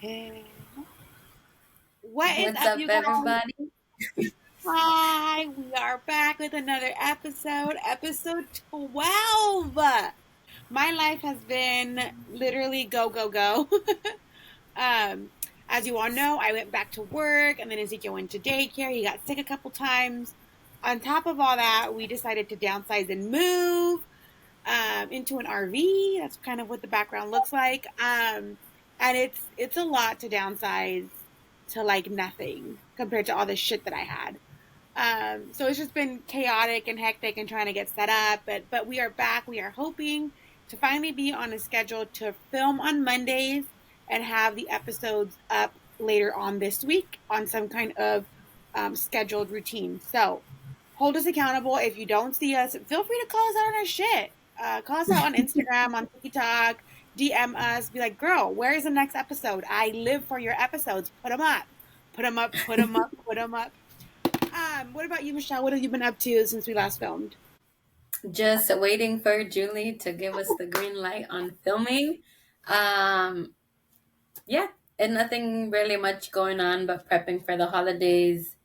Hey, what is What's up, up, you guys? everybody? Hi, we are back with another episode, episode 12. My life has been literally go, go, go. um, as you all know, I went back to work and then Ezekiel went to daycare. He got sick a couple times. On top of all that, we decided to downsize and move into an RV. That's kind of what the background looks like. And it's a lot to downsize to like nothing compared to all the shit that I had. So it's just been chaotic and hectic and trying to get set up. But we are back. We are hoping to finally be on a schedule to film on Mondays and have the episodes up later on this week on some kind of scheduled routine. So hold us accountable. If you don't see us, feel free to call us out on our shit. Call us out on Instagram, on TikTok, DM us. Be like, girl, where is the next episode? I live for your episodes. Put them up. Put them up. Put them up. Put them up. What about you, Michelle? What have you been up to since we last filmed? Just waiting for Julie to give us the green light on filming. Um, yeah, and nothing really much going on but prepping for the holidays,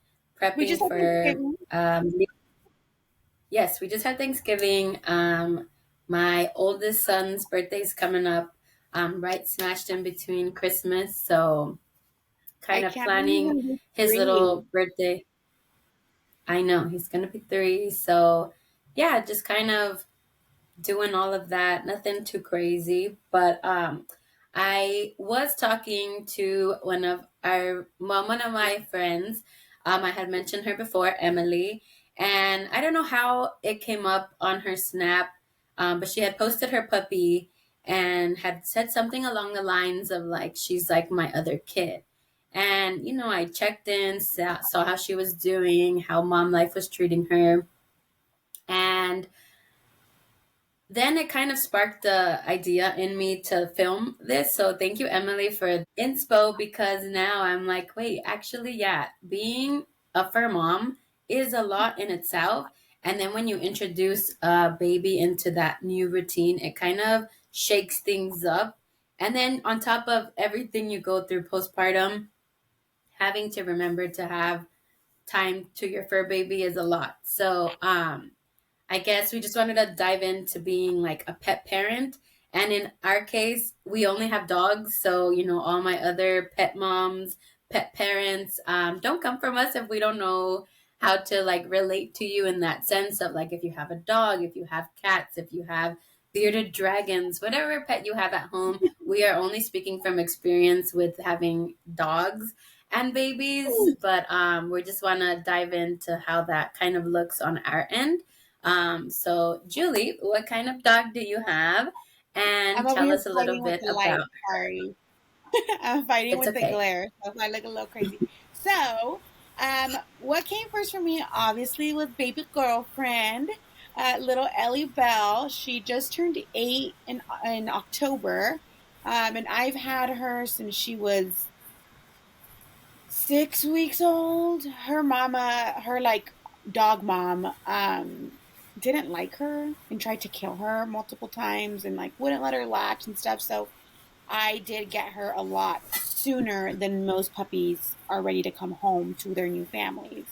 We just prepping had for, Thanksgiving. yes, we just had Thanksgiving. My oldest son's birthday's coming up, right smashed in between Christmas. So, I kind of can't believe planning I'm his three. little birthday. I know he's going to be 3. So, yeah, just kind of doing all of that. Nothing too crazy, but I was talking to one of my friends. I had mentioned her before, Emily, and I don't know how it came up on her Snap, but she had posted her puppy and had said something along the lines of like she's like my other kid. And I checked in, saw how she was doing, how mom life was treating her, and then it kind of sparked the idea in me to film this. So thank you, Emily, for inspo, because now I'm like, wait, actually, yeah, being a fur mom is a lot in itself. And then when you introduce a baby into that new routine, it kind of shakes things up. And then on top of everything you go through postpartum, having to remember to have time to your fur baby is a lot. So, I guess we just wanted to dive into being like a pet parent. And in our case, we only have dogs. So, all my other pet moms, pet parents, don't come from us if we don't know how to like relate to you in that sense of like if you have a dog, if you have cats, if you have bearded dragons, whatever pet you have at home, we are only speaking from experience with having dogs and babies. But we just want to dive into how that kind of looks on our end. So, Julie, what kind of dog do you have? I'm And over tell here us a little fighting with bit the about light. Sorry. I'm fighting it's with the okay. glare, so if I look a little crazy. So, what came first for me, obviously, was baby girlfriend, little Ellie Bell. She just turned 8 in October, and I've had her since she was 6 weeks old. Her mama, her like dog mom, didn't like her and tried to kill her multiple times and like wouldn't let her latch and stuff. So I did get her a lot sooner than most puppies are ready to come home to their new families.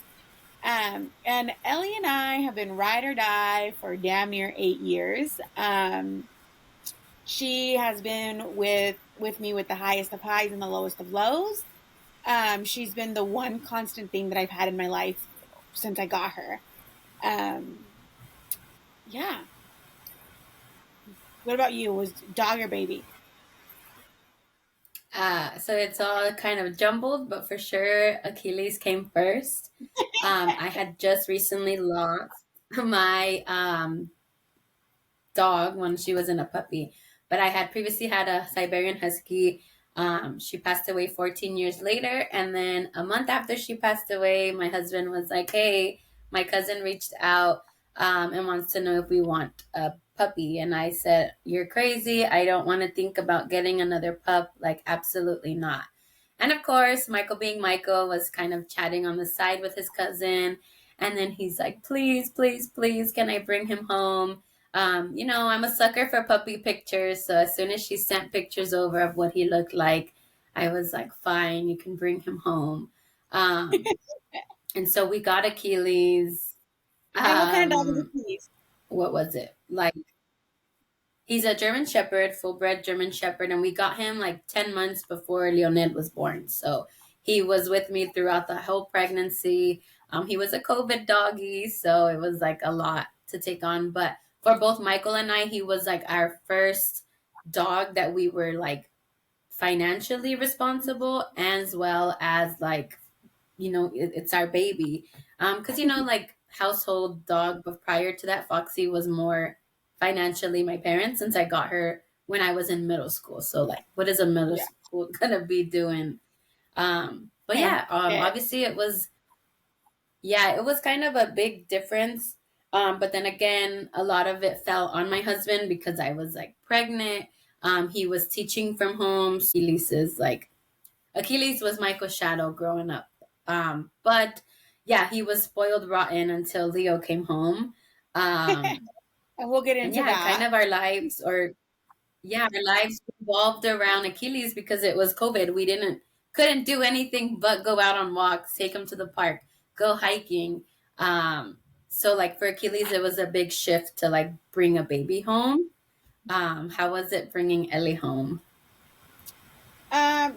And Ellie and I have been ride or die for damn near 8 years. She has been with me with the highest of highs and the lowest of lows. She's been the one constant thing that I've had in my life since I got her. Um, yeah. What about you? Was dog or baby? So it's all kind of jumbled, but for sure, Achilles came first. I had just recently lost my dog when she was in a puppy, but I had previously had a Siberian Husky. She passed away 14 years later, and then a month after she passed away, my husband was like, "Hey, my cousin reached out and wants to know if we want a puppy." And I said, "You're crazy. I don't want to think about getting another pup. Like, absolutely not." And of course, Michael, being Michael, was kind of chatting on the side with his cousin. And then he's like, "Please, please, please, can I bring him home?" I'm a sucker for puppy pictures. So as soon as she sent pictures over of what he looked like, I was like, fine, you can bring him home. Um, and so we got Achilles. And what kind of dog is Um, Achilles? what was it? Like, he's a German Shepherd, full bred German Shepherd, and we got him like 10 months before Leonid was born. So he was with me throughout the whole pregnancy. He was a COVID doggy, so it was like a lot to take on. But for both Michael and I, he was like our first dog that we were like financially responsible, as well as like, it's our baby. Because like household dog, but prior to that, Foxy was more financially my parents, since I got her when I was in middle school. So like, what is a middle Yeah. school gonna be doing? But And yeah, shit. obviously it was kind of a big difference. But then again, a lot of it fell on my husband because I was like pregnant. He was teaching from home. Achilles was Michael's shadow growing up. But yeah, he was spoiled rotten until Leo came home. Um, And we'll get and into yeah, kind that. of our lives revolved around Achilles because it was COVID. We couldn't do anything but go out on walks, take him to the park, go hiking. So like for Achilles, it was a big shift to like bring a baby home. How was it bringing Ellie home?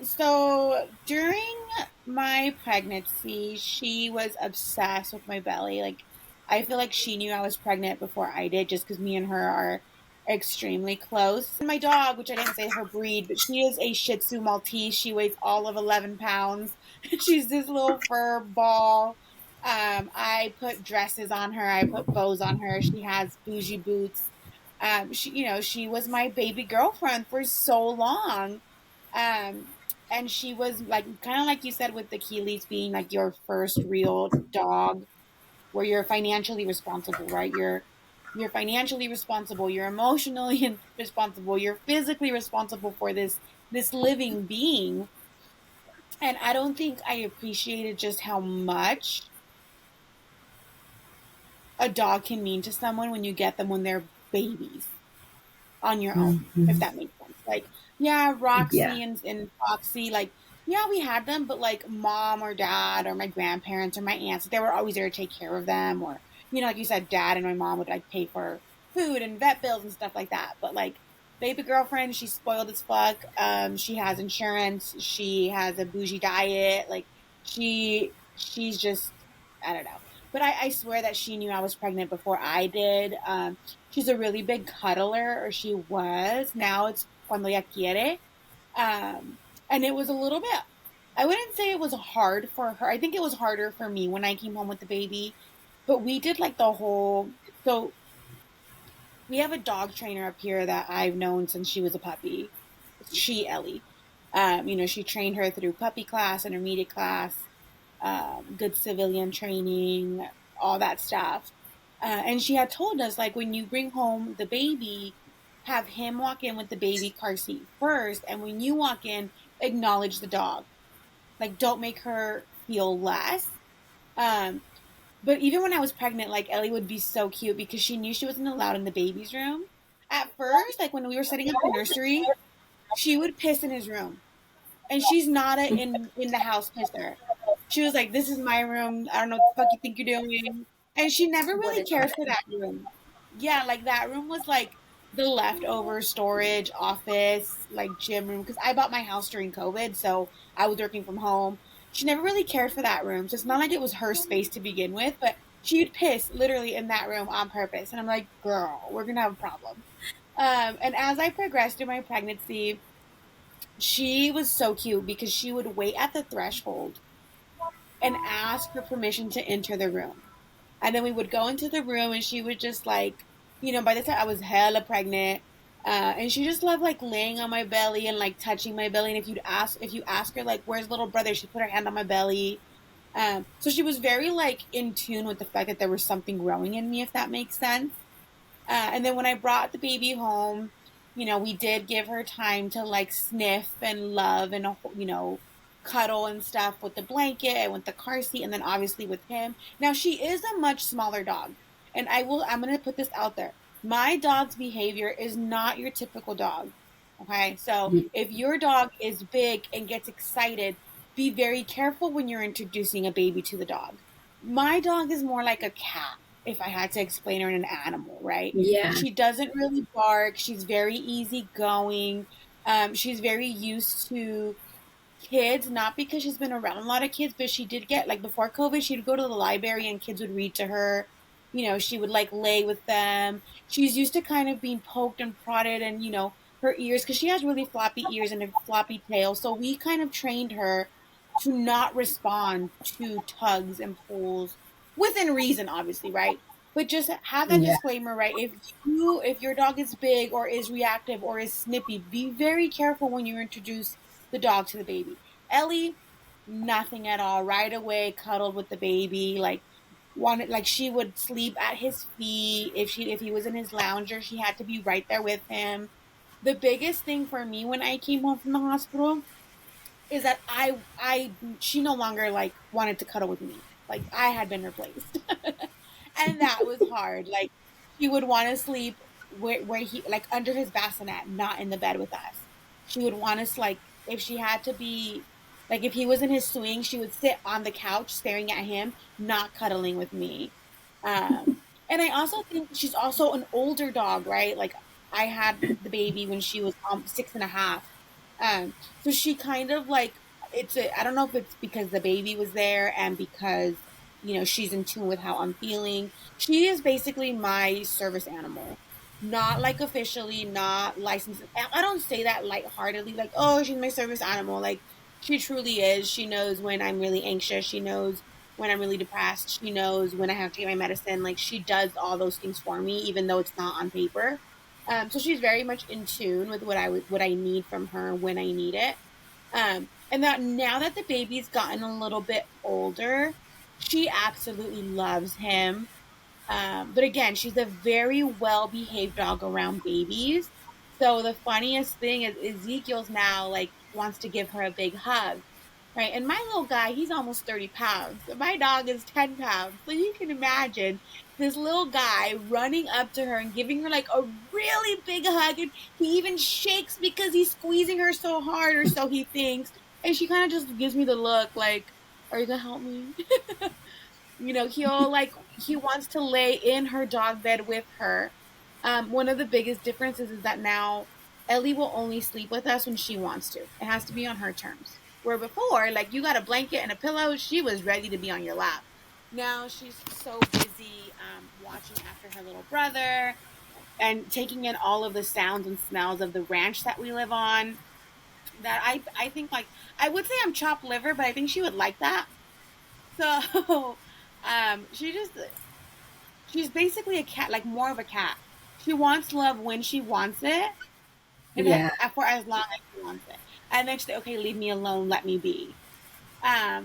So during my pregnancy, she was obsessed with my belly. Like, I feel like she knew I was pregnant before I did, just because me and her are extremely close. And my dog, which I didn't say her breed, but she is a Shih Tzu Maltese. She weighs all of 11 pounds. She's this little fur ball. I put dresses on her. I put bows on her. She has bougie boots. She was my baby girlfriend for so long. Um, and she was like kind of like you said with the Keeleys being like your first real dog where you're financially responsible, right? You're financially responsible, you're emotionally responsible, you're physically responsible for this living being. And I don't think I appreciated just how much a dog can mean to someone when you get them when they're babies on your own, if Mhm. that makes sense. Like, yeah, Yeah. Roxy and Foxy, like, yeah, we had them, but like mom or dad or my grandparents or my aunts, they were always there to take care of them. Or, like you said, dad and my mom would like pay for food and vet bills and stuff like that. But like, baby girlfriend, she's spoiled as fuck. She has insurance. She has a bougie diet. Like, she's just, I don't know. But I swear that she knew I was pregnant before I did. She's a really big cuddler, or she was. Now it's cuando ella quiere. Um, and it was a little bit, I wouldn't say it was hard for her. I think it was harder for me when I came home with the baby. But we did like so we have a dog trainer up here that I've known since she was a puppy. She, Ellie. She trained her through puppy class, intermediate class, good civilian training, all that stuff. And she had told us, like, when you bring home the baby, have him walk in with the baby car seat first. And when you walk in, acknowledge the dog. Like, don't make her feel less. Um, but even when I was pregnant, like, Ellie would be so cute because she knew she wasn't allowed in the baby's room. At first, like, when we were setting up the nursery, she would piss in his room, and she's not a in the house pisser. She was like, "This is my room. I don't know what the fuck you think you're doing," and she never What really is that? cared for that room. Yeah, like that room was like the leftover storage office, like gym room. Because I bought my house during COVID, so I was working from home. She never really cared for that room, so it's not like it was her space to begin with. But she would piss literally in that room on purpose, and I'm like, "Girl, we're gonna have a problem." And as I progressed through my pregnancy, she was so cute because she would wait at the threshold and ask for permission to enter the room. And then we would go into the room and she would just like, by the time I was hella pregnant, and she just loved like laying on my belly and like touching my belly. And if you ask her like, where's little brother, she put her hand on my belly. So she was very like in tune with the fact that there was something growing in me, if that makes sense. And then when I brought the baby home, we did give her time to like sniff and love and, cuddle and stuff with the blanket and with the car seat. And then obviously with him. Now she is a much smaller dog. And I'm going to put this out there. My dog's behavior is not your typical dog. Okay, so Mhm. if your dog is big and gets excited, be very careful when you're introducing a baby to the dog. My dog is more like a cat, if I had to explain her in an animal, right? Yeah. She doesn't really bark. She's very easygoing. She's very used to kids, not because she's been around a lot of kids, but she did get like before COVID, she'd go to the library and kids would read to her. You know, she would like lay with them. She's used to kind of being poked and prodded and, her ears, because she has really floppy ears and a floppy tail. So we kind of trained her to not respond to tugs and pulls within reason, obviously, right? But just have that Yeah. disclaimer, right? If your dog is big or is reactive or is snippy, be very careful when you introduce the dog to the baby. Ellie, nothing at all. Right away, cuddled with the baby. Wanted like she would sleep at his feet. If he was in his lounger, she had to be right there with him. The biggest thing for me when I came home from the hospital is that I she no longer like wanted to cuddle with me. Like I had been replaced. And that was hard. Like she would want to sleep where he like under his bassinet, not in the bed with us. She would want us like if she had to be like if he was in his swing, she would sit on the couch staring at him, not cuddling with me. And I also think she's also an older dog, right? Like I had the baby when she was 6.5. So she kind of like I don't know if it's because the baby was there and because she's in tune with how I'm feeling. She is basically my service animal, not like officially, not licensed. I don't say that lightheartedly, like oh she's my service animal. Like she truly is. She knows when I'm really anxious. She knows when I'm really depressed. She knows when I have to get my medicine. Like she does all those things for me, even though it's not on paper. So she's very much in tune with what I need from her when I need it. And that now that the baby's gotten a little bit older, she absolutely loves him. But again, she's a very well behaved dog around babies. So the funniest thing is Ezekiel's now like wants to give her a big hug. Right. And my little guy, he's almost 30 pounds. And my dog is 10 pounds. So you can imagine this little guy running up to her and giving her like a really big hug. And he even shakes because he's squeezing her so hard, or so he thinks. And she kind of just gives me the look like, are you going to help me? He wants to lay in her dog bed with her. One of the biggest differences is that now Ellie will only sleep with us when she wants to. It has to be on her terms. Where before, like you got a blanket and a pillow, she was ready to be on your lap. Now she's so busy watching after her little brother and taking in all of the sounds and smells of the ranch that we live on. That I think like I would say I'm chopped liver, but I think she would like that. So she just she's basically a cat, like more of a cat. She wants love when she wants it, and Yeah. for as long as she wants it. And then she's like, okay, leave me alone, let me be.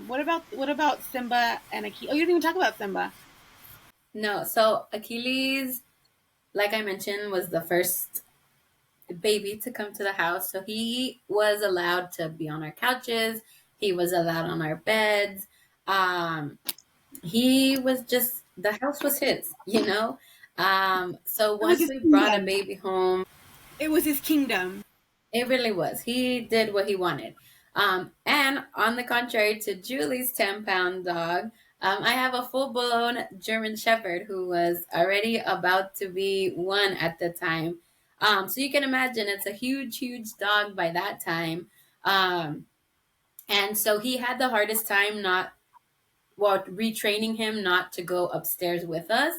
What about Simba and Aki? Oh, you didn't even talk about Simba. No, so Achilles, like I mentioned, was the first baby to come to the house. So he was allowed to be on our couches. He was allowed on our beds. Um, he was just, the house was his, you know? So It was once his we brought a kingdom. baby home, It was his kingdom. it really was. He did what he wanted. And on the contrary to Julie's 10-pound dog, I have a full blown German Shepherd who was already about to be one at the time. So you can imagine it's a huge, huge dog by that time. Um, and so he had the hardest time not, well, retraining him not to go upstairs with us.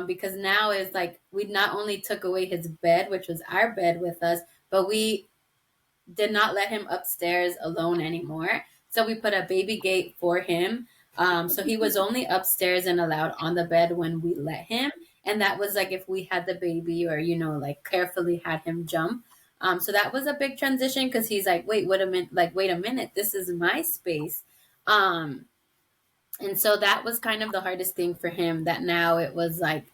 Because now is like we not only took away his bed, which was our bed with us, but we did not let him upstairs alone anymore. So we put a baby gate for him. So he was only upstairs and allowed on the bed when we let him. And that was like if we had the baby or, like carefully had him jump. So that was a big transition because he's like, wait a minute, this is my space. Um, and so that was kind of the hardest thing for him that now it was like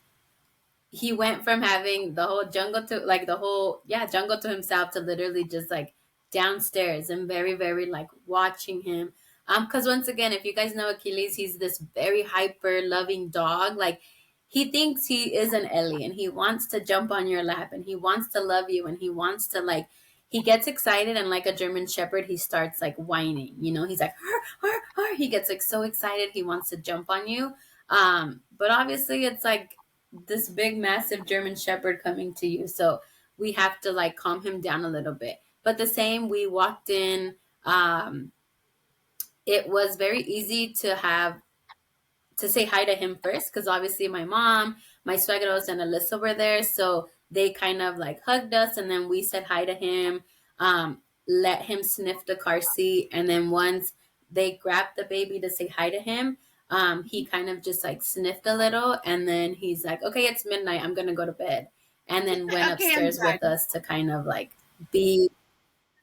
he went from having the whole jungle to like the whole jungle to himself to literally just like downstairs and very very like watching him because once again if you guys know Achilles, he's this very hyper loving dog. Like he thinks he is an Ellie and he wants to jump on your lap and he wants to love you and he wants to like he gets excited, and like a German Shepherd, he starts like whining. He's like, "Arr, arr, arr." He gets like so excited, he wants to jump on you. But obviously, it's like this big, massive German Shepherd coming to you, so we have to like calm him down a little bit. But the same, we walked in. It was very easy to say hi to him first because obviously my mom, my suegros, and Alyssa were there. So they kind of like hugged us and then we said hi to him, let him sniff the car seat. And then once they grabbed the baby to say hi to him, he kind of just like sniffed a little and then he's like, okay, it's midnight. I'm going to go to bed. And then went Okay, I'm upstairs with done. us to kind of like be,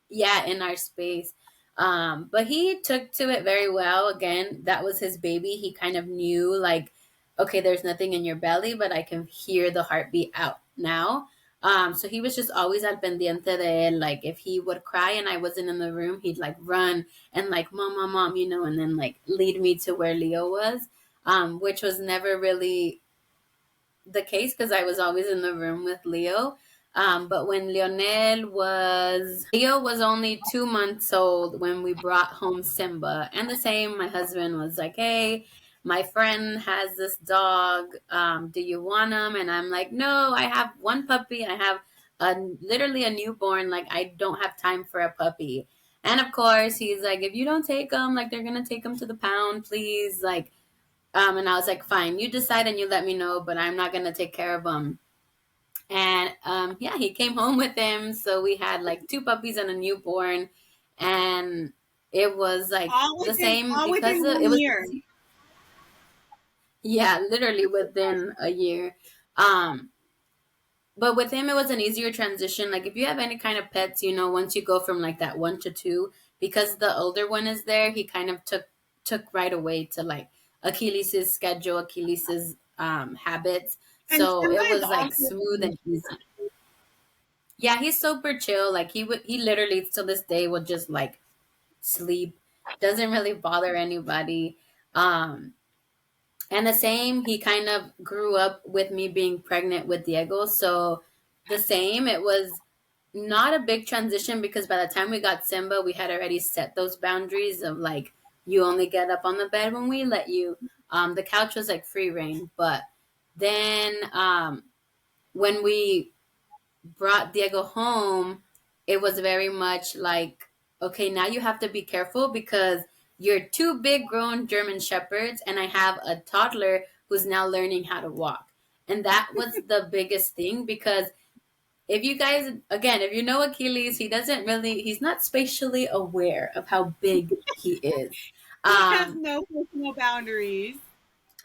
yeah, in our space. But he took to it very well. Again, that was his baby. He kind of knew like, okay, there's nothing in your belly, but I can hear the heartbeat out now. So he was just always al pendiente de él. Like if he would cry and I wasn't in the room, he'd like run and like mom, mom, mom, and then like lead me to where Leo was, which was never really the case because I was always in the room with Leo. But when Leo was only 2 months old when we brought home Simba. And the same, my husband was like, hey, my friend has this dog. Do you want him? And I'm like, no, I have one puppy. I have literally a newborn. Like, I don't have time for a puppy. And of course, he's like, if you don't take him, like, they're going to take him to the pound, please. Like, and I was like, fine, you decide and you let me know, but I'm not going to take care of him. And yeah, he came home with him. So we had like two puppies and a newborn. And it was like the same All because within it one was, year. yeah, literally within a year. Um, but with him, it was an easier transition. Like if you have any kind of pets, once you go from like that one to two, because the older one is there, he kind of took right away to like Achilles's schedule, Achilles's habits. And So Simba it is was like also smooth and easy. Yeah, he's super chill. Like he literally to this day would just like sleep. Doesn't really bother anybody. Um, and the same, he kind of grew up with me being pregnant with Diego. So the same, it was not a big transition because by the time we got Simba, we had already set those boundaries of like, you only get up on the bed when we let you. The couch was like free reign. But then when we brought Diego home, it was very much like, okay, now you have to be careful because you're two big grown German shepherds, and I have a toddler who's now learning how to walk. And that was the biggest thing because if you guys, again, if you know Achilles, he's not spatially aware of how big he is. he has Um, no personal boundaries.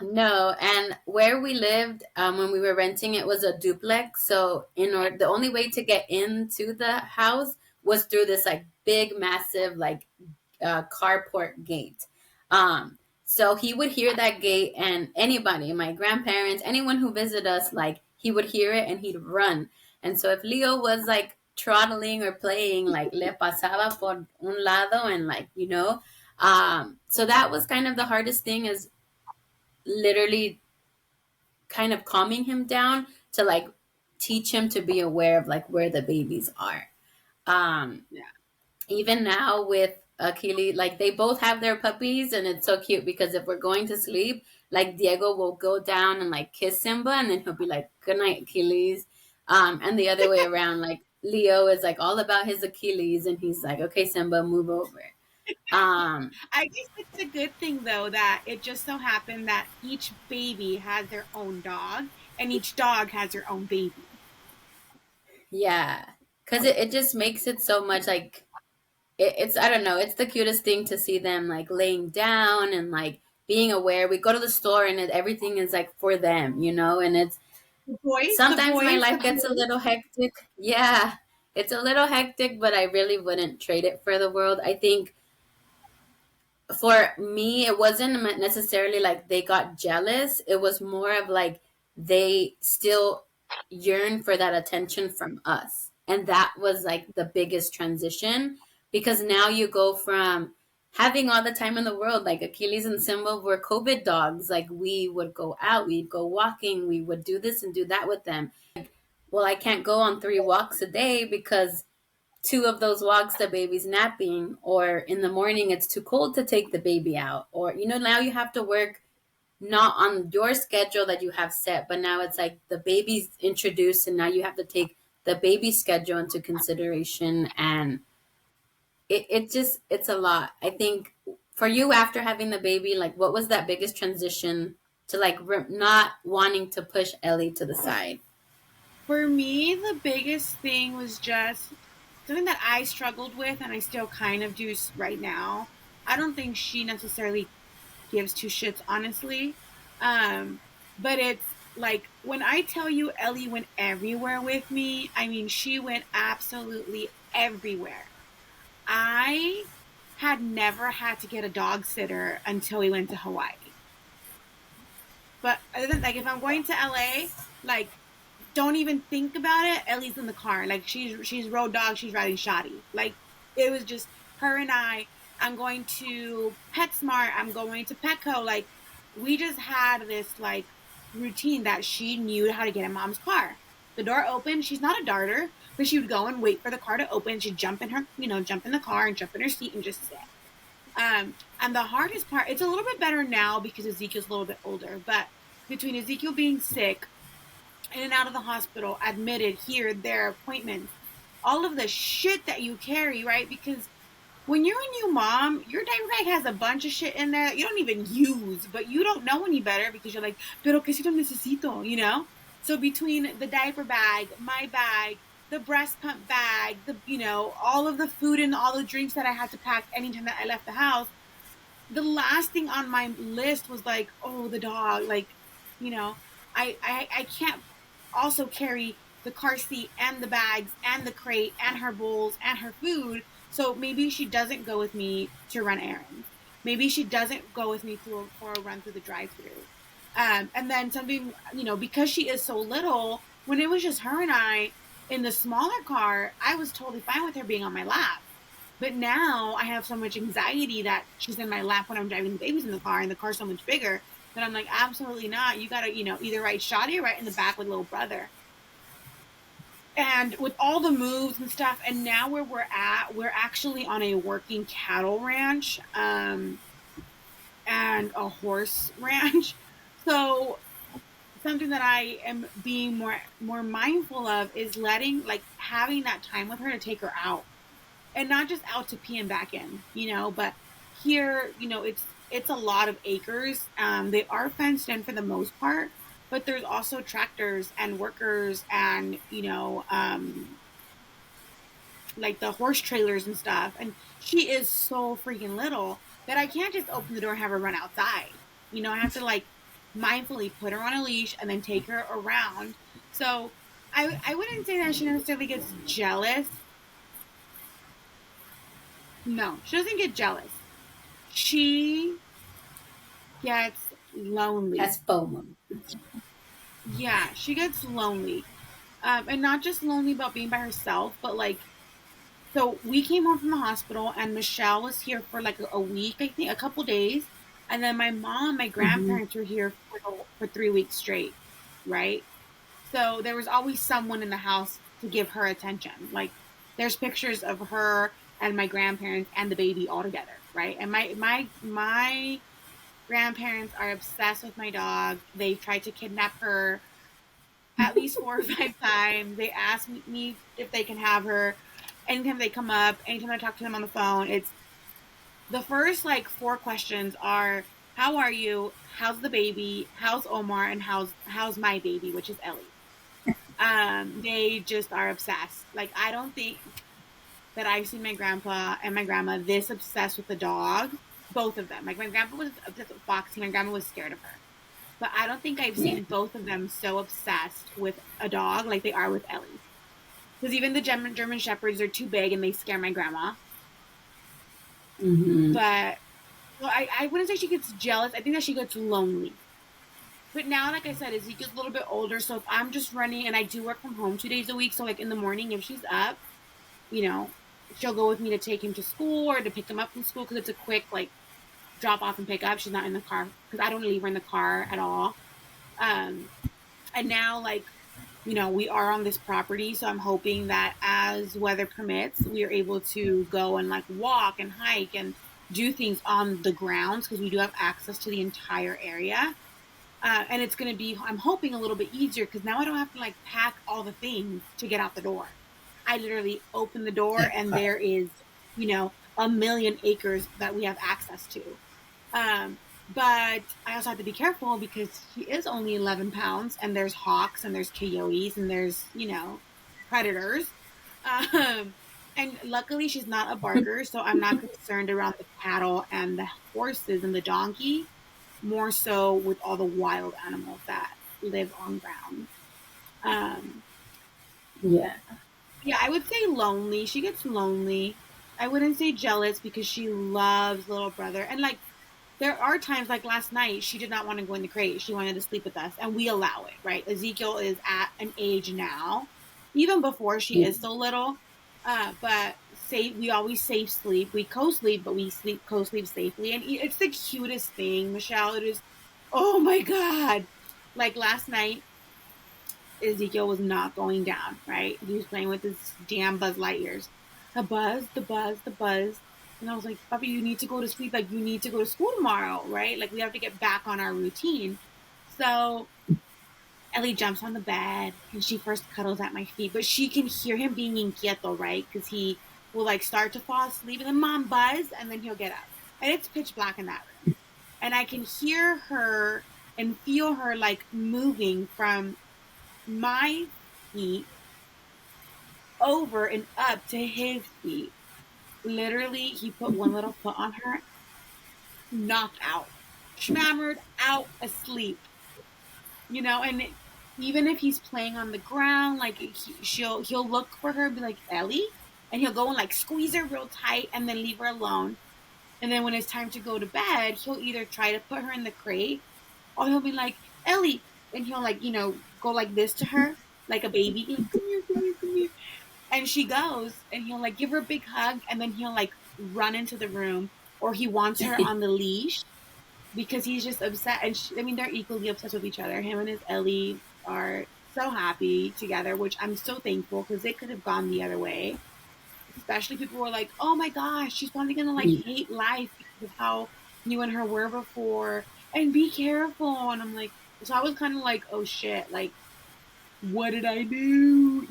No, and where we lived when we were renting, it was a duplex. So the only way to get into the house was through this like big, massive like carport gate. So he would hear that gate, and anybody, my grandparents, anyone who visited us, like he would hear it and he'd run. And so if Leo was like trottling or playing, like le pasaba por un lado, and like so that was kind of the hardest thing is literally kind of calming him down to like teach him to be aware of like where the babies are. Um, Yeah. Even now with Achilles, like they both have their puppies, and it's so cute because if we're going to sleep, like Diego will go down and like kiss Simba, and then he'll be like, "Good night, Achilles," and the other way around, like Leo is like all about his Achilles, and he's like, "Okay, Simba, move over." Um, I guess it's a good thing though that it just so happened that each baby has their own dog and each dog has their own baby. yeah, because it just makes it so much like it's I don't know, it's the cutest thing to see them like laying down and like being aware. We go to the store and everything is like for them, and it's The sometimes my boys, the life gets a little hectic. Yeah, it's a little hectic, but I really wouldn't trade it for the world. I think for me, it wasn't necessarily like they got jealous. It was more of like they still yearn for that attention from us. And that was like the biggest transition because now you go from having all the time in the world, like Achilles and Simba were COVID dogs. Like we would go out, we'd go walking, we would do this and do that with them. Well, I can't go on 3 walks a day because two of those walks the baby's napping, or in the morning it's too cold to take the baby out, or now you have to work not on your schedule that you have set, but now it's like the baby's introduced and now you have to take the baby schedule into consideration. And it's a lot. I think for you, after having the baby, like, what was that biggest transition to, like, not wanting to push Ellie to the side? For me, the biggest thing was just something that I struggled with, and I still kind of do right now. I don't think she necessarily gives two shits, honestly. Um, but it's like when I tell you Ellie went everywhere with me, I mean, she went absolutely everywhere. I had never had to get a dog sitter until we went to Hawaii. But other than, like, if I'm going to LA, like, don't even think about it. Ellie's in the car. Like, she's road dog, she's riding shoddy. Like, it was just her and I. I'm going to PetSmart, I'm going to Petco. Like, we just had this like routine that she knew how to get in mom's car. The door opened, she's not a darter, but she would go and wait for the car to open. She'd jump in her, jump in the car and jump in her seat and just sit. And the hardest part, it's a little bit better now because Ezekiel's a little bit older, but between Ezekiel being sick, in and out of the hospital, admitted here, there, appointments, all of the shit that you carry, right? Because when you're a new mom, your diaper bag has a bunch of shit in there that you don't even use, but you don't know any better because you're like, pero que si lo necesito, you know? So between the diaper bag, the breast pump bag, all of the food and all the drinks that I had to pack anytime that I left the house, the last thing on my list was like, oh, the dog. Like, you know, I can't also carry the car seat and the bags and the crate and her bowls and her food. So maybe she doesn't go with me to run errands. Maybe she doesn't go with me for a run through the drive-through. And then something, because she is so little, when it was just her and I in the smaller car, I was totally fine with her being on my lap. But now I have so much anxiety that she's in my lap when I'm driving the babies in the car, and the car's so much bigger that I'm like, absolutely not. You gotta, either ride Shoddy or right in the back with little brother. And with all the moves and stuff, and now where we're at, we're actually on a working cattle ranch, and a horse ranch. So something that I am being more mindful of is having that time with her to take her out, and not just out to pee and back in, but here, it's a lot of acres. They are fenced in for the most part, but there's also tractors and workers and, like the horse trailers and stuff. And she is so freaking little that I can't just open the door and have her run outside. I have to like mindfully put her on a leash and then take her around. So I wouldn't say that she necessarily gets jealous. No, she doesn't get jealous. She gets That's lonely. FOMO. Yeah, she gets lonely. And not just lonely about being by herself, but like, so we came home from the hospital and Michelle was here for like a week, I think, a couple days. And then my mom, my Mm-hmm. grandparents were here for 3 weeks straight, right? So there was always someone in the house to give her attention. Like, there's pictures of her and my grandparents and the baby all together, right? And my grandparents are obsessed with my dog. They've tried to kidnap her at least 4 or 5 times. They ask me if they can have her. Anytime they come up, anytime I talk to them on the phone, it's the first like four questions are, how are you? How's the baby? How's Omar? And how's my baby, which is Ellie? They just are obsessed. Like, I don't think that I've seen my grandpa and my grandma this obsessed with the dog. Both of them. Like, my grandpa was obsessed with Foxy, my grandma was scared of her. But I don't think I've Yeah. seen both of them so obsessed with a dog like they are with Ellie. Because even the German Shepherds are too big and they scare my grandma. Mm-hmm. But well, I wouldn't say she gets jealous. I think that she gets lonely. But now, like I said, Ezekiel's a little bit older. So if I'm just running, and I do work from home 2 days a week. So, like, in the morning, if she's up, you know, she'll go with me to take him to school or to pick him up from school because it's a quick, like, drop off and pick up. She's not in the car because I don't leave her in the car at all. Um, and now, like, we are on this property, so I'm hoping that as weather permits, we are able to go and like walk and hike and do things on the grounds because we do have access to the entire area. And it's going to be, I'm hoping, a little bit easier because now I don't have to like pack all the things to get out the door. I literally open the door and there is, a million acres that we have access to. Um, but I also have to be careful because she is only 11 pounds and there's hawks and there's coyotes and there's, predators. Um, and luckily she's not a barker, so I'm not concerned around the cattle and the horses and the donkey, more so with all the wild animals that live on ground. Um, Yeah. yeah, I would say lonely. She gets lonely. I wouldn't say jealous because she loves little brother. And like there are times like last night she did not want to go in the crate. She wanted to sleep with us and we allow it, right? Ezekiel is at an age now, even before she Yeah. is so little. But say we always safe sleep. We co-sleep, but we sleep co-sleep safely. And it's the cutest thing, Michelle. It is, oh my God. Like last night, Ezekiel was not going down, right? He was playing with his damn Buzz Lightyears. The buzz, the buzz, the buzz. And I was like, Puppy, you need to go to sleep. Like, you need to go to school tomorrow, right? Like, we have to get back on our routine. So Ellie jumps on the bed and she first cuddles at my feet, but she can hear him being inquieto, right? Because he will like start to fall asleep and then mom buzz and then he'll get up. And it's pitch black in that room. And I can hear her and feel her like moving from my feet over and up to his feet. Literally, he put one little foot on her, knocked out, schmammered out asleep. And even if he's playing on the ground, like he'll look for her, and be like Ellie, and he'll go and like squeeze her real tight, and then leave her alone. And then when it's time to go to bed, he'll either try to put her in the crate, or he'll be like Ellie, and he'll like go like this to her, like a baby, like come here, come here, come here. And she goes and he'll like give her a big hug and then he'll like run into the room or he wants her on the leash because he's just upset. And I mean, they're equally obsessed with each other. Him and his Ellie are so happy together, which I'm so thankful because it could have gone the other way. Especially people were like, oh my gosh, she's probably going to like Yeah. hate life because of how you and her were before and be careful. And I'm like, so I was kind of like, oh shit, like what did I do?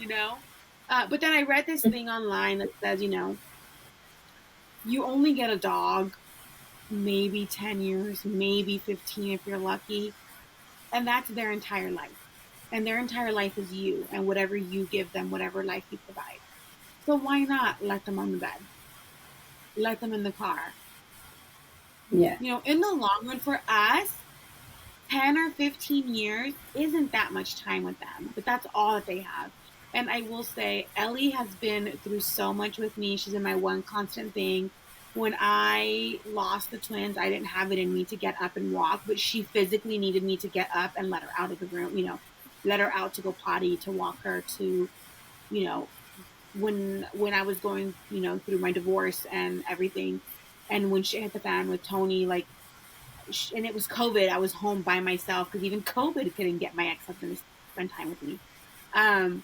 But then I read this thing online that says, you only get a dog maybe 10 years, maybe 15 if you're lucky. And that's their entire life. And their entire life is you and whatever you give them, whatever life you provide. So why not let them on the bed? Let them in the car. Yeah. In the long run for us, 10 or 15 years isn't that much time with them, but that's all that they have. And I will say, Ellie has been through so much with me. She's been my one constant thing. When I lost the twins, I didn't have it in me to get up and walk, but she physically needed me to get up and let her out of the room, let her out to go potty, to walk her to, you know, when I was going, through my divorce and everything. And when she hit the fan with Tony, like and it was COVID. I was home by myself because even COVID couldn't get my ex husband to spend time with me. Um,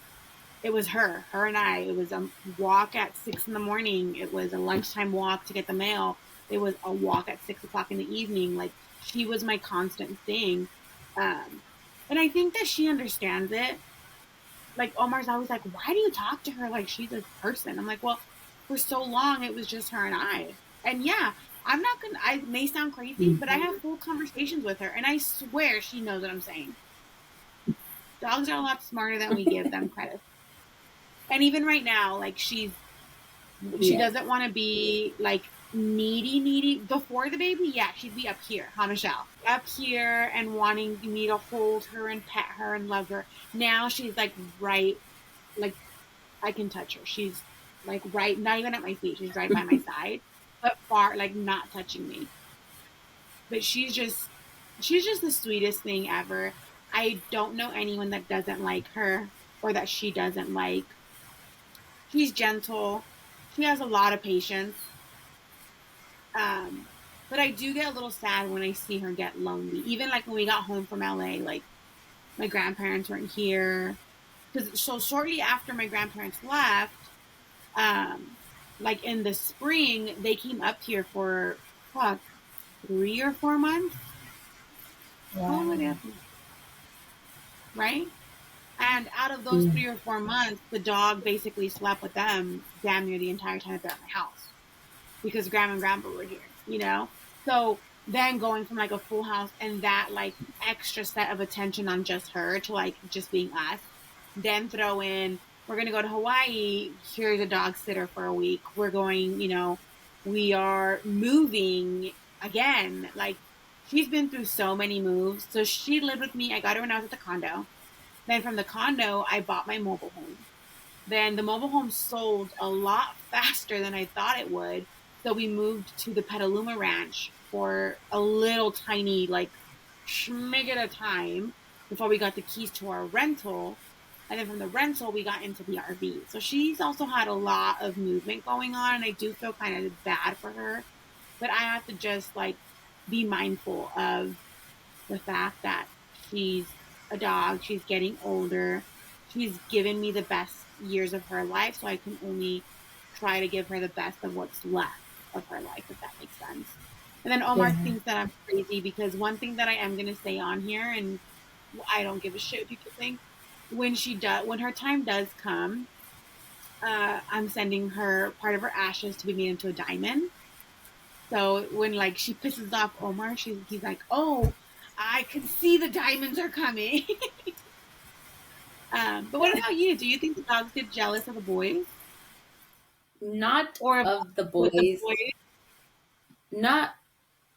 it was her and I. It was a walk at 6 in the morning. It was a lunchtime walk to get the mail. It was a walk at 6 o'clock in the evening. Like she was my constant thing. Um, and I think that she understands it. Like Omar's always like, why do you talk to her like she's a person? I'm like, well, for so long it was just her and I. And yeah, I'm not gonna. I may sound crazy, but I have Mhm. full conversations with her, and I swear she knows what I'm saying. Dogs are a lot smarter than we give them credit. And even right now, like she Yeah. doesn't want to be like needy. Before the baby, yeah, she'd be up here, huh, Michelle? Up here and wanting me to hold her and pet her and love her. Now she's like right, like I can touch her. She's like right, not even at my feet. She's right by my side, but far, like not touching me. But she's just the sweetest thing ever. I don't know anyone that doesn't like her or that she doesn't like. She's gentle. She has a lot of patience. Um, but I do get a little sad when I see her get lonely. Even like when we got home from LA, like my grandparents weren't here. because so shortly after my grandparents left, um, like in the spring, they came up here for fuck 3 or 4 months. How long were they Wow. up here? Right? And out of those Yeah. 3 or 4 months, the dog basically slept with them damn near the entire time they're at my house because grandma and grandpa were here, you know? So then going from like a full house and that like extra set of attention on just her to like just being us, then throw in, we're going to go to Hawaii. Here's a dog sitter for a week. We're going, we are moving again. Like she's been through so many moves. So she lived with me. I got her when I was at the condo. Then from the condo, I bought my mobile home. Then the mobile home sold a lot faster than I thought it would. So we moved to the Petaluma Ranch for a little tiny, like, schmig at a time before we got the keys to our rental. And then from the rental, we got into the RV. So she's also had a lot of movement going on. And I do feel kind of bad for her. But I have to just, like, be mindful of the fact that she's a dog, she's getting older, she's given me the best years of her life, so I can only try to give her the best of what's left of her life, if that makes sense. And then Omar Yeah. thinks that I'm crazy because one thing that I am going to say on here, and I don't give a shit what people think, when her time does come, I'm sending her part of her ashes to be made into a diamond. So when like she pisses off Omar, he's like, "Oh, I can see the diamonds are coming." But what about you? Do you think the dogs get jealous of the boys, Not or of of the with the boys. boys? Not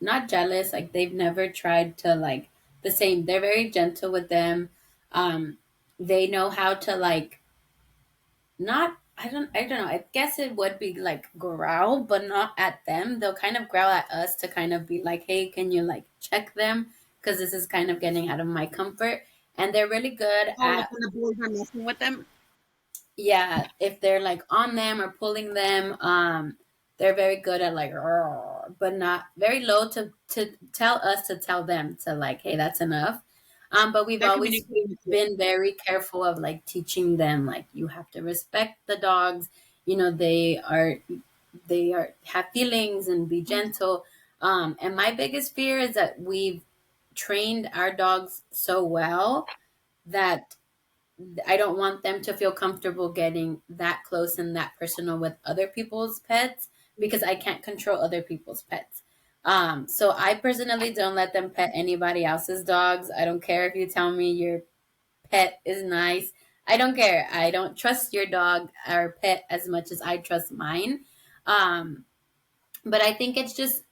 not jealous. Like they've never tried to like the same. They're very gentle with them. Um, they know how to like not. I don't know. I guess it would be like growl, but not at them. They'll kind of growl at us to kind of be like, "Hey, can you like check them?" Because this is kind of getting out of my comfort. And they're really good Oh, like at, when the boys are messing with them? yeah, if they're like on them or pulling them, they're very good at like "Roar," but not very low to tell us to tell them to like, hey, that's enough. But we've They're always communicating with you. been very careful of like teaching them like you have to respect the dogs. You know, they are have feelings and be gentle. And my biggest fear is that we've trained our dogs so well that I don't want them to feel comfortable getting that close and that personal with other people's pets because I can't control other people's pets. So I personally don't let them pet anybody else's dogs. I don't care if you tell me your pet is nice. I don't care. I don't trust your dog or pet as much as I trust mine. Um, but I think it's just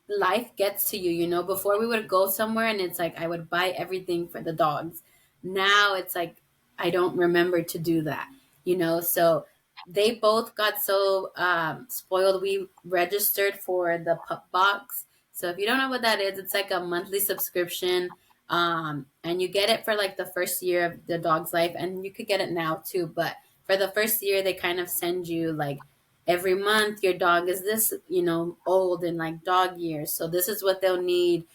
life gets to you, you know. Before we would go somewhere and it's like I would buy everything for the dogs. Now it's like I don't remember to do that, you know. So they both got so spoiled. We registered for the pup box. So if you don't know what that is, it's like a monthly subscription. And you get it for like the first year of the dog's life, and you could get it now too. But for the first year, they kind of send you like every month your dog is this, you know, old in like dog years, so this is what they'll need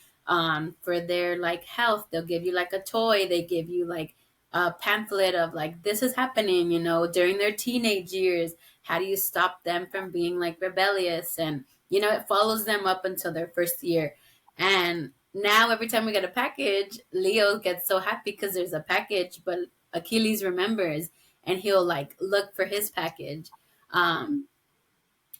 for their like health. They'll give you like a toy, they give you like a pamphlet of like this is happening, you know, during their teenage years. How do you stop them from being like rebellious? And you know, it follows them up until their first year. And now every time we get a package, Leo gets so happy because there's a package, but Achilles remembers and he'll like look for his package. um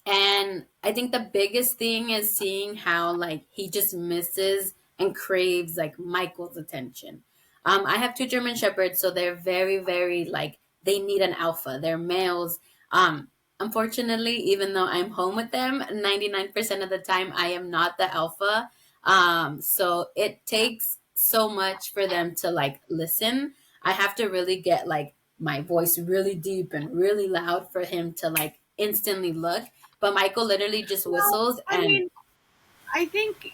and I think the biggest thing is seeing how like he just misses and craves like Michael's attention. I have two German shepherds, so they're very, very like they need an alpha. They're males. Unfortunately, even though I'm home with them, 99% of the time I am not the alpha. So it takes so much for them to like listen. I have to really get like my voice really deep and really loud for him to like instantly look, but Michael literally just Well, whistles I and mean, I think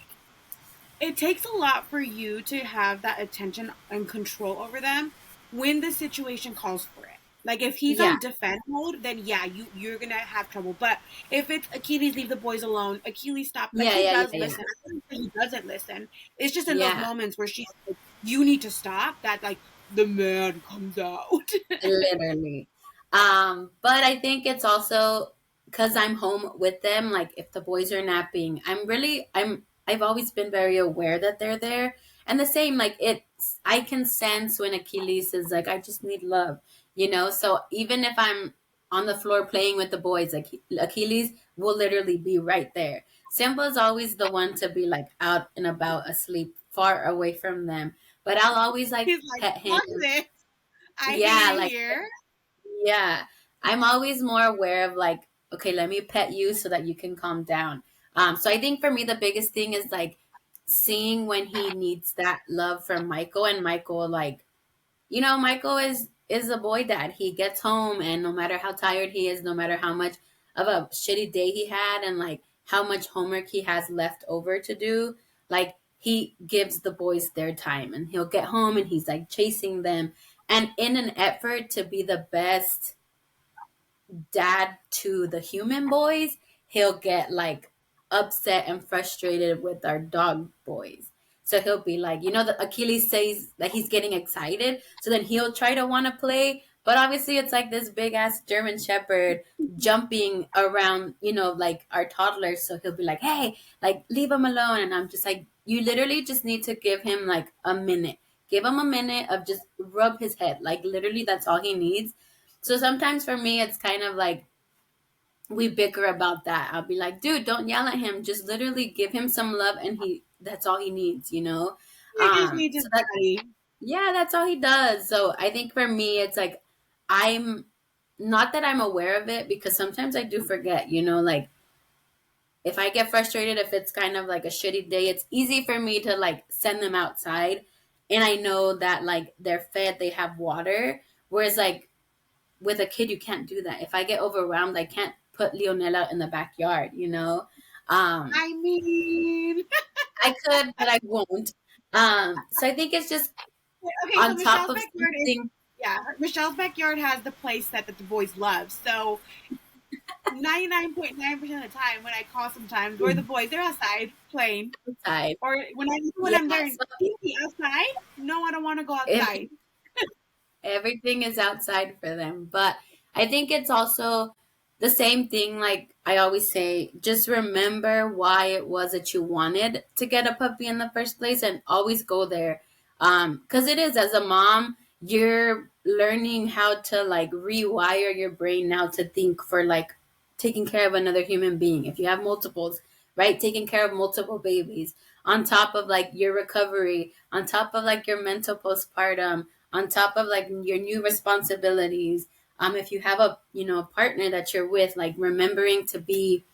it takes a lot for you to have that attention and control over them when the situation calls for it. Like if he's yeah, on defense mode, then yeah, you're gonna have trouble. But if it's Achilles, leave the boys alone. Achilles, stop. Like yeah, he yeah, yeah, does yeah, listen. I wouldn't say he doesn't listen. It's just in those yeah, moments where she's like, "You need to stop." That like the man comes out. Literally. But I think it's also because I'm home with them. Like if the boys are napping, I've always been very aware that they're there. And the same, like I can sense when Achilles is like, I just need love, you know? So even if I'm on the floor playing with the boys, like Achilles will literally be right there. Simba's always the one to be like out and about, asleep, far away from them. But I'll always like He's like, pet him. fuck this. I hate Yeah, it like here. yeah, I'm always more aware of like, okay, let me pet you so that you can calm down. So I think for me the biggest thing is like seeing when he needs that love from Michael, and Michael like, Michael is a boy dad. He gets home, and no matter how tired he is, no matter how much of a shitty day he had, and like how much homework he has left over to do, like he gives the boys their time, and he'll get home and he's like chasing them, and in an effort to be the best dad to the human boys, he'll get like upset and frustrated with our dog boys. So he'll be like, the Achilles says that he's getting excited. So then he'll try to want to play. But obviously, it's like this big ass German Shepherd jumping around, like our toddlers. So he'll be like, hey, like, leave him alone. And I'm just like, you literally just need to give him like a minute. Give him a minute of just rub his head. Like, literally, that's all he needs. So sometimes for me, it's kind of like we bicker about that. I'll be like, dude, don't yell at him. Just literally give him some love, and that's all he needs, you know? He just needs his So that, daddy. yeah, that's all he does. So I think for me, it's like, I'm not that I'm aware of it because sometimes I do forget, like if I get frustrated, if it's kind of like a shitty day, it's easy for me to like send them outside. And I know that like they're fed, they have water. Whereas like with a kid, you can't do that. If I get overwhelmed, I can't put Leonella in the backyard, Um, I mean, I could, but I won't. So I think it's just okay, so on top Michelle's of backyard is, something yeah, Michelle's backyard has the play set that the boys love. So 99.9% of the time when I call sometimes, where the boys, they're outside playing. outside. Or when Yeah, I'm there, so Kiki, outside? No, I don't want to go outside. everything is outside for them. But I think it's also the same thing. Like I always say, just remember why it was that you wanted to get a puppy in the first place, and always go there. Because it is, as a mom, you're learning how to like rewire your brain now to think for like taking care of another human being. If you have multiples, right? Taking care of multiple babies on top of like your recovery, on top of like your mental postpartum, on top of like your new responsibilities. If you have a partner that you're with, like remembering to be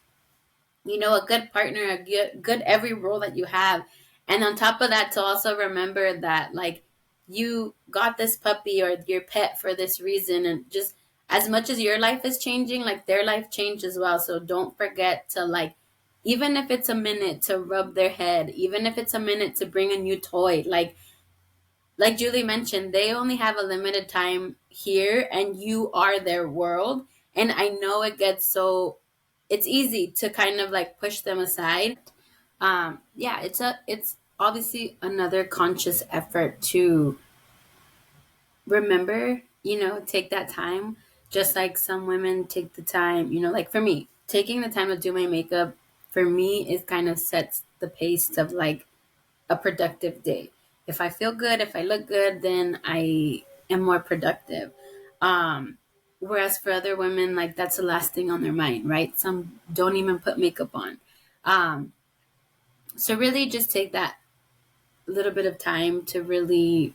a good partner, a good every role that you have, and on top of that, to also remember that like you got this puppy or your pet for this reason, and just as much as your life is changing, like their life changed as well. So don't forget to like, even if it's a minute to rub their head, even if it's a minute to bring a new toy, like Julie mentioned, they only have a limited time here, and you are their world. And I know it's easy to kind of like push them aside. Yeah, it's obviously another conscious effort to remember, take that time, just like some women take the time, like for me, taking the time to do my makeup for me is kind of sets the pace of like a productive day. If I feel good, if I look good, then I am more productive. Whereas for other women, like that's the last thing on their mind, right? Some don't even put makeup on. Um, so really just take that little bit of time to really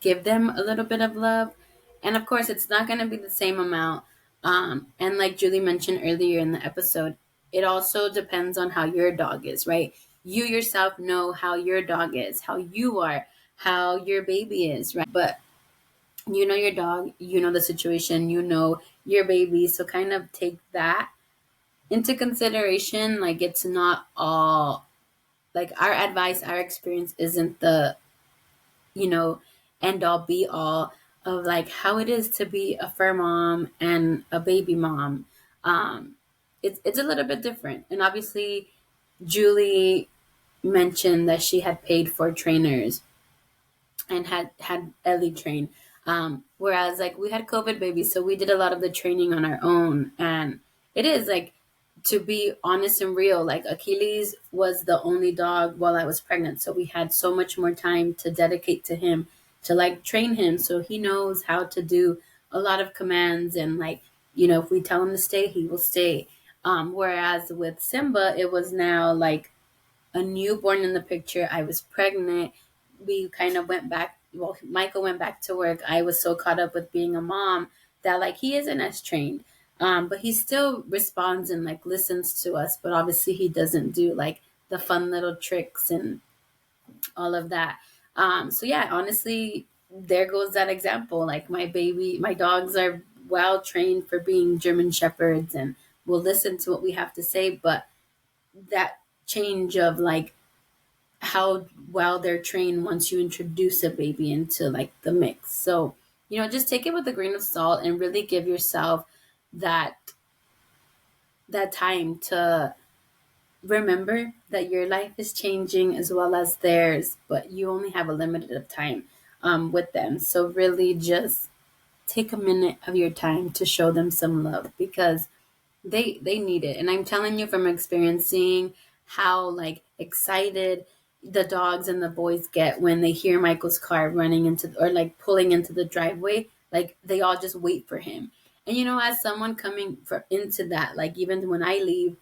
give them a little bit of love. And of course, it's not going to be the same amount. And like Julie mentioned earlier in the episode, it also depends on how your dog is, right? You yourself know how your dog is, how you are, how your baby is, right? But you know your dog, you know the situation, you know your baby. So kind of take that into consideration. Like it's not all like our advice, our experience isn't the you know, end all be all of like how it is to be a fur mom and a baby mom. Um, it's a little bit different. And obviously, Julie mentioned that she had paid for trainers and had Ellie train. Whereas like we had COVID babies, so we did a lot of the training on our own, and it is like, to be honest and real, like Achilles was the only dog while I was pregnant, so we had so much more time to dedicate to him, to like train him so he knows how to do a lot of commands, and like, if we tell him to stay, he will stay. Whereas with Simba, it was now like a newborn in the picture. I was pregnant. We kind of went back. Well, Michael went back to work. I was so caught up with being a mom that like he isn't as trained. But he still responds and like listens to us. But obviously, he doesn't do like the fun little tricks and all of that. So yeah, honestly, there goes that example. Like my dogs are well trained for being German shepherds and will listen to what we have to say. But that change of like how well they're trained once you introduce a baby into like the mix. So, just take it with a grain of salt and really give yourself that time to remember that your life is changing as well as theirs, but you only have a limited of time with them. So really just take a minute of your time to show them some love, because they need it. And I'm telling you from experiencing how like excited the dogs and the boys get when they hear Michael's car running into, or like pulling into the driveway. Like they all just wait for him. And as someone coming into that, like even when I leave,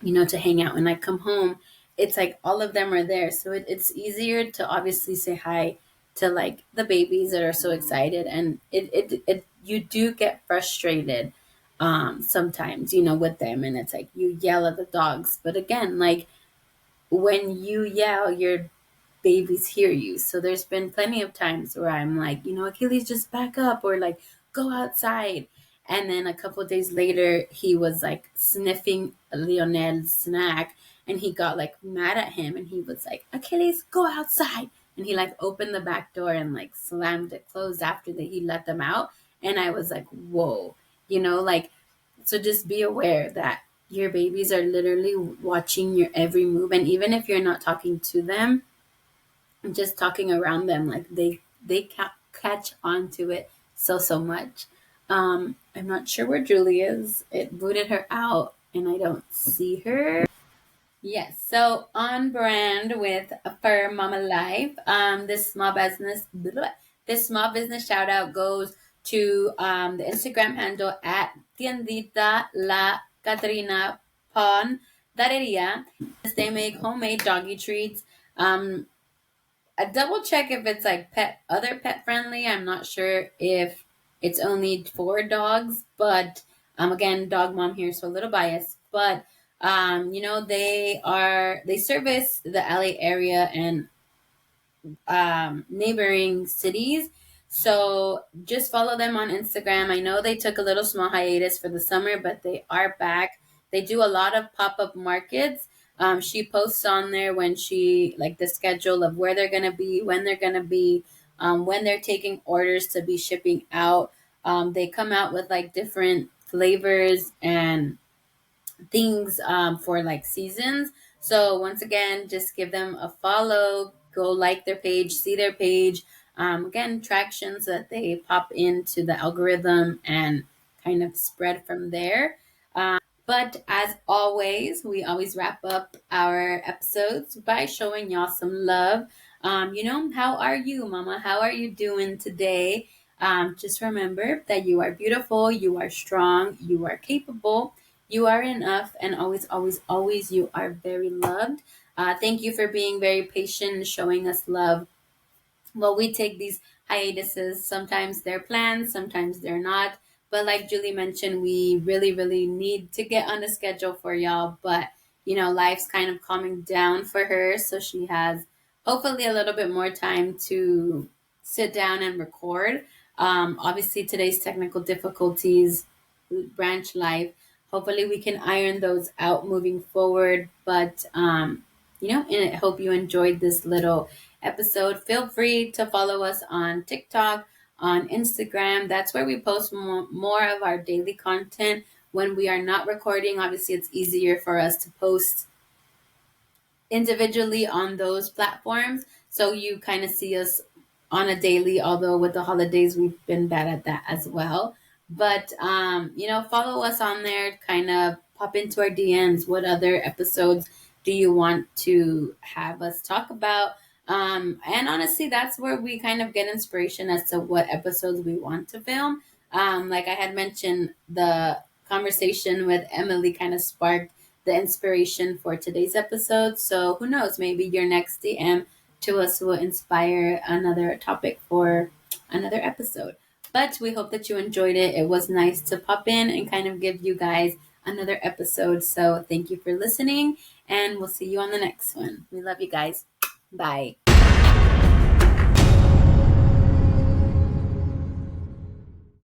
to hang out and I come home, it's like all of them are there. So it's easier to obviously say hi to like the babies that are so excited. And it you do get frustrated sometimes, with them. And it's like you yell at the dogs. But again, like when you yell, your babies hear you. So there's been plenty of times where I'm like, Achilles, just back up, or like go outside. And then a couple of days later, he was like sniffing Lionel's snack, and he got like mad at him, and he was like, Achilles, go outside. And he like opened the back door and like slammed it closed after that he let them out. And I was like, whoa, like, so just be aware that your babies are literally watching your every move. And even if you're not talking to them, just talking around them, like they catch on to it so much. I'm not sure where Julie is. It booted her out and I don't see her. Yes, so on brand with for Mama Life. This small business shout out goes to the Instagram handle at Tiendita La Catrina Pon Dareria. They make homemade doggy treats. I double check if it's like pet friendly. I'm not sure if it's only for dogs, but again, dog mom here, so a little biased. But they service the LA area and neighboring cities. So just follow them on Instagram. I know they took a little small hiatus for the summer, but they are back. They do a lot of pop up markets. She posts on there when like the schedule of where they're going to be, when they're going to be, when they're taking orders to be shipping out. They come out with like different flavors and things for like seasons. So once again, just give them a follow, go like their page, see their page. Again, traction so that they pop into the algorithm and kind of spread from there. But as always, we always wrap up our episodes by showing y'all some love. How are you, Mama? How are you doing today? Just remember that you are beautiful, you are strong, you are capable, you are enough, and always, always, always, you are very loved. Thank you for being very patient, showing us love. Well, we take these hiatuses. Sometimes they're planned, sometimes they're not. But like Julie mentioned, we really, really need to get on a schedule for y'all. But, life's kind of calming down for her. So she has hopefully a little bit more time to sit down and record. Obviously, today's technical difficulties, branch life. Hopefully, we can iron those out moving forward. But, and I hope you enjoyed this little episode. Feel free to follow us on TikTok, on Instagram. That's where we post more of our daily content. When we are not recording, obviously, it's easier for us to post individually on those platforms. So you kind of see us on a daily, although with the holidays we've been bad at that as well. But follow us on there, kind of pop into our DMs. What other episodes do you want to have us talk about? And honestly, that's where we kind of get inspiration as to what episodes we want to film. Like I had mentioned, the conversation with Emily kind of sparked the inspiration for today's episode. So who knows, maybe your next DM to us will inspire another topic for another episode. But we hope that you enjoyed it. It was nice to pop in and kind of give you guys another episode. So thank you for listening, and we'll see you on the next one. We love you guys. Bye.